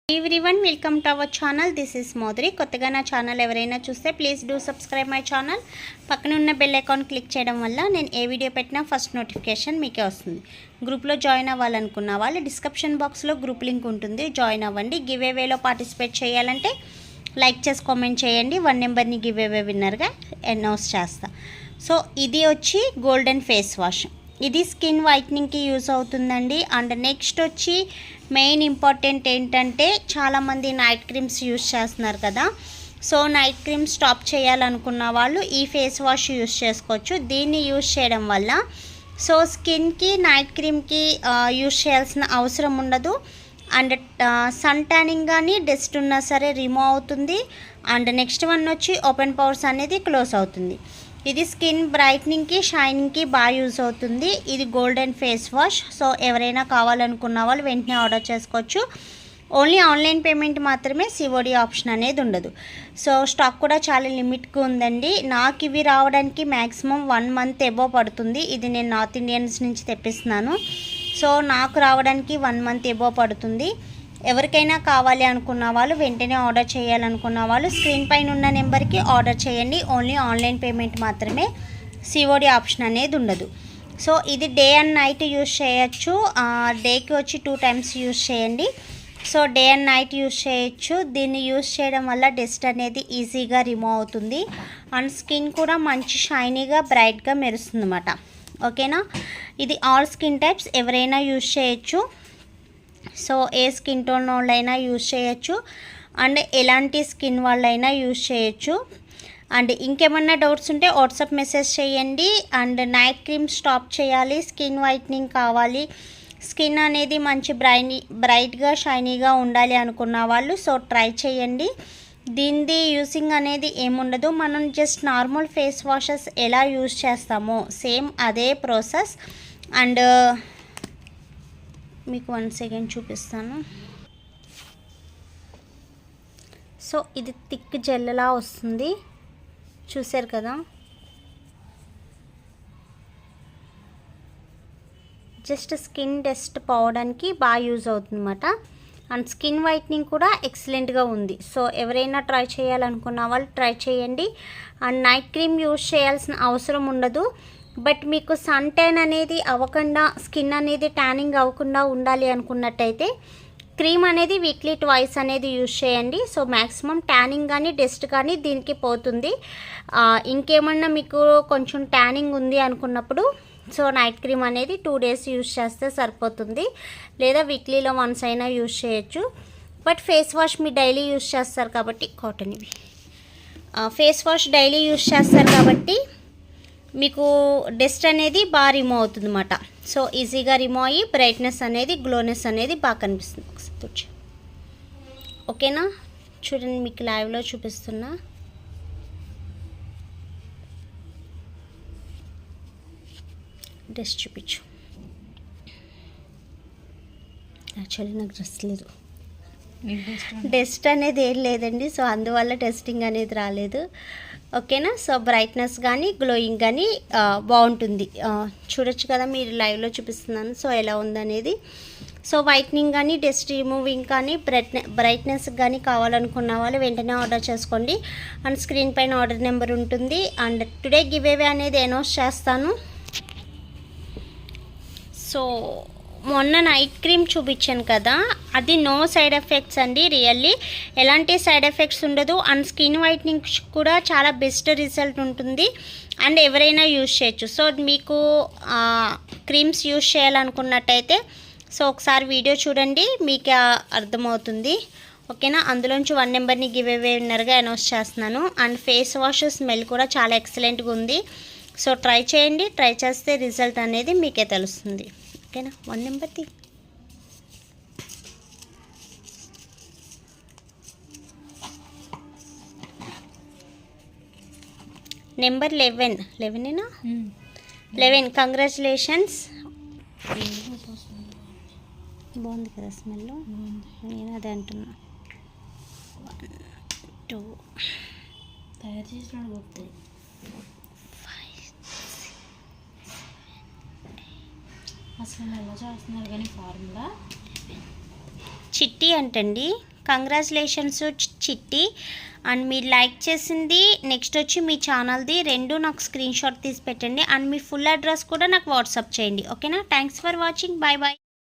everyone, welcome to our channel. This is Madhuri. కొత్తగా నా channel ఎవరైనా చూస్తే please do subscribe my channel. పక్కన ఉన్న బెల్ ఐకాన్ క్లిక్ చేయడం వల్ల నేను ఏ వీడియో పెట్టినా ఫస్ట్ నోటిఫికేషన్ మీకే వస్తుంది. గ్రూప్లో జాయిన్ అవ్వాలనుకున్న వాళ్ళు డిస్క్రిప్షన్ బాక్స్లో గ్రూప్ లింక్ ఉంటుంది, జాయిన్ అవ్వండి. గివ్ అవేలో పార్టిసిపేట్ చేయాలంటే లైక్ చేసి కామెంట్ చేయండి. 1 నెంబర్ని గివ్ అవే విన్నర్గా అనౌన్స్ చేస్తా. సో ఇది వచ్చి గోల్డెన్ ఫేస్ వాష్. ఇది స్కిన్ వైట్నింగ్కి యూజ్ అవుతుందండి. అండ్ నెక్స్ట్ వచ్చి మెయిన్ ఇంపార్టెంట్ ఏంటంటే చాలామంది నైట్ క్రీమ్స్ యూజ్ చేస్తున్నారు కదా. సో నైట్ క్రీమ్ స్టాప్ చేయాలనుకున్న వాళ్ళు ఈ ఫేస్ వాష్ యూజ్ చేసుకోవచ్చు. దీన్ని యూజ్ చేయడం వల్ల సో స్కిన్కి నైట్ క్రీమ్కి యూజ్ చేయాల్సిన అవసరం ఉండదు. అండ్ సన్ ట్యానింగ్ కానీ డస్ట్ ఉన్నా సరే రిమూవ్ అవుతుంది. అండ్ నెక్స్ట్ వన్ వచ్చి ఓపెన్ పోర్స్ అనేది క్లోజ్ అవుతుంది. ఇది స్కిన్ బ్రైట్నింగ్కి షైనింగ్కి బాగా యూజ్ అవుతుంది. ఇది గోల్డెన్ ఫేస్ వాష్. సో ఎవరైనా కావాలనుకున్న వాళ్ళు వెంటనే ఆర్డర్ చేసుకోవచ్చు. ఓన్లీ ఆన్లైన్ పేమెంట్ మాత్రమే, సిఓడి ఆప్షన్ అనేది ఉండదు. సో స్టాక్ కూడా చాలా లిమిట్గా ఉందండి. నాకు ఇవి రావడానికి మ్యాక్సిమం 1 మంత్ ఎబో పడుతుంది. ఇది నేను నార్త్ ఇండియన్స్ నుంచి తెప్పిస్తున్నాను. సో నాకు రావడానికి 1 మంత్ ఎబో పడుతుంది. ఎవరికైనా కావాలి అనుకున్న వాళ్ళు వెంటనే ఆర్డర్ చేయాలనుకున్న వాళ్ళు స్క్రీన్ పైన ఉన్న నెంబర్కి ఆర్డర్ చేయండి. ఓన్లీ ఆన్లైన్ పేమెంట్ మాత్రమే, సిఓడి ఆప్షన్ అనేది ఉండదు. సో ఇది డే అండ్ నైట్ యూజ్ చేయొచ్చు. డేకి వచ్చి 2 టైమ్స్ యూజ్ చేయండి. So day and night use చేయొచ్చు. దీన్ని యూజ్ చేయడం వల్ల డస్ట్ అనేది ఈజీగా రిమూవ్ అవుతుంది. అండ్ స్కిన్ కూడా మంచి షైనీగా బ్రైట్గా మెరుస్తుంది అన్నమాట. ఓకేనా. ఇది ఆల్ స్కిన్ టైప్స్ ఎవరైనా యూజ్ చేయొచ్చు. సో ఏ స్కిన్ టోన్ వాళ్ళైనా యూజ్ చేయొచ్చు. అండ్ ఎలాంటి స్కిన్ వాళ్ళైనా యూజ్ చేయొచ్చు. అండ్ ఇంకేమన్నా డౌట్స్ ఉంటే వాట్సాప్ మెసేజ్ చేయండి. అండ్ నైట్ క్రీమ్ స్టాప్ చేయాలి, స్కిన్ వైట్నింగ్ కావాలి, స్కిన్ అనేది మంచి బ్రైట్గా షైనీగా ఉండాలి అనుకున్న వాళ్ళు సో ట్రై చేయండి. దీనిది యూజింగ్ అనేది ఏముండదు. మనం జస్ట్ నార్మల్ ఫేస్ వాషెస్ ఎలా యూజ్ చేస్తామో సేమ్ అదే ప్రాసెస్. అండ్ మీకు 1 సెకండ్ చూపిస్తాను. సో ఇది థిక్ జెల్లా వస్తుంది, చూసారు కదా. జస్ట్ స్కిన్ డస్ట్ పోవడానికి బాగా యూజ్ అవుతుంది అన్నమాట. అండ్ స్కిన్ వైట్నింగ్ కూడా ఎక్సలెంట్గా ఉంది. సో ఎవరైనా ట్రై చేయాలనుకున్న వాళ్ళు ట్రై చేయండి. అండ్ నైట్ క్రీమ్ యూజ్ చేయాల్సిన అవసరం ఉండదు. బట్ మీకు సన్ ట్యాన్ అనేది అవ్వకుండా, స్కిన్ అనేది ట్యానింగ్ అవ్వకుండా ఉండాలి అనుకున్నట్టయితే క్రీమ్ అనేది వీక్లీ 2 అనేది యూజ్ చేయండి. సో మ్యాక్సిమం ట్యానింగ్ కానీ డస్ట్ కానీ దీనికి పోతుంది. ఇంకేమన్నా మీకు కొంచెం ట్యానింగ్ ఉంది అనుకున్నప్పుడు సో నైట్ క్రీమ్ అనేది 2 డేస్ యూజ్ చేస్తే సరిపోతుంది. లేదా వీక్లీలో 1 అయినా యూజ్ చేయొచ్చు. But face wash me daily use చేస్తారు కాబట్టి కాటన్ ఇవి ఫేస్ వాష్ డైలీ యూజ్ చేస్తారు కాబట్టి మీకు డస్ట్ అనేది బాగా రిమూవ్ అవుతుంది అన్నమాట. సో ఈజీగా రిమూవ్ అయ్యి బ్రైట్నెస్ అనేది, గ్లోనెస్ అనేది బాగా కనిపిస్తుంది. ఒకసారి ఓకేనా. చూడండి మీకు లైవ్లో చూపిస్తున్నా. డస్ట్ చూపించు. యాక్చువల్లీ నాకు డ్రెస్ లేదు, డస్ట్ అనేది ఏం లేదండి. సో అందువల్ల టెస్టింగ్ అనేది రాలేదు. ఓకేనా. సో బ్రైట్నెస్ కానీ గ్లోయింగ్ కానీ బాగుంటుంది. చూడొచ్చు కదా, మీరు లైవ్లో చూపిస్తున్నాను సో ఎలా ఉందనేది. సో వైట్నింగ్ కానీ డస్ట్ రిమూవింగ్ కానీ బ్రైట్నెస్ కానీ కావాలనుకున్న వాళ్ళు వెంటనే ఆర్డర్ చేసుకోండి. అండ్ స్క్రీన్ పైన ఆర్డర్ నెంబర్ ఉంటుంది. అండ్ టుడే గివ్ అవే అనేది అనౌన్స్ చేస్తాను. సో మొన్న నైట్ క్రీమ్ చూపించాను కదా, అది నో సైడ్ ఎఫెక్ట్స్ అండి. రియల్లీ ఎలాంటి సైడ్ ఎఫెక్ట్స్ ఉండదు. అండ్ స్కిన్ వైట్నింగ్ కూడా చాలా బెస్ట్ రిజల్ట్ ఉంటుంది. అండ్ ఎవరైనా యూజ్ చేయొచ్చు. సో మీకు క్రీమ్స్ యూజ్ చేయాలనుకున్నట్టయితే సో ఒకసారి వీడియో చూడండి, మీకు అర్థమవుతుంది. ఓకేనా. అందులోంచి 1 నెంబర్ని గివ్ అవే విన్నర్గా అనౌన్స్ చేస్తున్నాను. అండ్ ఫేస్ వాష్ స్మెల్ కూడా చాలా ఎక్సలెంట్గా ఉంది. సో ట్రై చేయండి. ట్రై చేస్తే రిజల్ట్ అనేది మీకే తెలుస్తుంది. ఓకేనా. 1 నెంబర్ది నెంబర్ 11 11. కంగ్రాచులేషన్స్. బాగుంది కదా స్మెల్. నేను అదే అంటున్నా. 1 2 తయారు చేసిన 5 అసలు ఎలా చేస్తున్నారు కానీ ఫార్ములా చిట్టి అంటండి. కంగ్రాచులేషన్స్ చిట్టి. అండ్ మీరు లైక్ చేసింది నెక్స్ట్ వచ్చి మీ ఛానల్ది రెండు నాకు స్క్రీన్ షాట్ తీసి పెట్టండి. అండ్ మీ ఫుల్ అడ్రస్ కూడా నాకు వాట్సాప్ చేయండి. ఓకేనా? Thanks for watching. Bye bye.